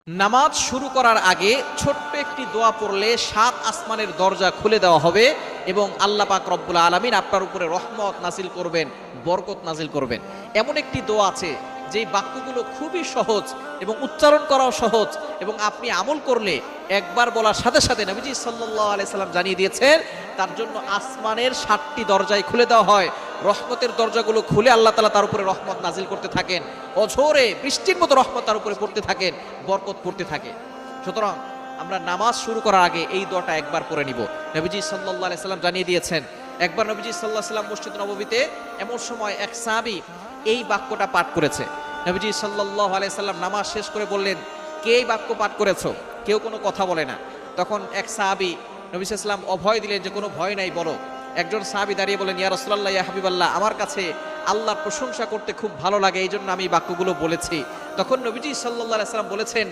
নামাজ শুরু করার আগে ছোট্ট একটি দোয়া পড়লে 7 আসমানের দরজা খুলে দেওয়া হবে এবং আল্লাহ পাক রব্বুল আলামিন আপনার উপরে রহমত নাজিল করবেন, বরকত নাজিল করবেন। এমন একটি দোয়া আছে যেই বাক্যগুলো খুবই সহজ এবং উচ্চারণ করাও সহজ এবং আপনি আমল করলে একবার বলার সাথে সাথে নবীজি সাল্লাল্লাহু আলাইহি সাল্লাম জানিয়ে দিয়েছেন তার জন্য আসমানের 7টি দরজায় খুলে দেওয়া হয়। রহমতের দরজাগুলো খুলে আল্লাহ তাআলা তার উপরে রহমত নাজিল করতে থাকেন, অঝোরে বৃষ্টির মতো রহমত তার উপরে পড়তে থাকেন, বরকত পড়তে থাকে। সুতরাং আমরা নামাজ শুরু করার আগে এই দোয়াটা একবার পড়ে নিব। নবীজি সাল্লাল্লাহু আলাইহি সাল্লাম জানিয়ে দিয়েছেন, একবার নবীজি সাল্লাল্লাহু আলাইহি সাল্লাম মসজিদ নববীতে এমন সময় এক সাহাবী এই বাক্যটা পাঠ করেছে। নবীজি সাল্লাল্লাহু আলাইহি সাল্লাম নামাজ শেষ করে বললেন, কে এই বাক্য পাঠ করেছো? কেউ কোনো কথা বলে না। তখন এক সাহাবী নবী সাল্লাল্লাহু আলাইহি সাল্লাম অভয় দিলেন যে কোনো ভয় নাই, বলো। একজন সাহাবী দাঁড়িয়ে বলেন, ইয়া রাসূলুল্লাহ, ইয়া হাবিবাল্লাহ, আমার কাছে আল্লাহর প্রশংসা করতে খুব ভালো লাগে, এই জন্য আমি বাক্যগুলো বলেছি। তখন নবীজি সাল্লাল্লাহু আলাইহি সাল্লাম বলেছেন,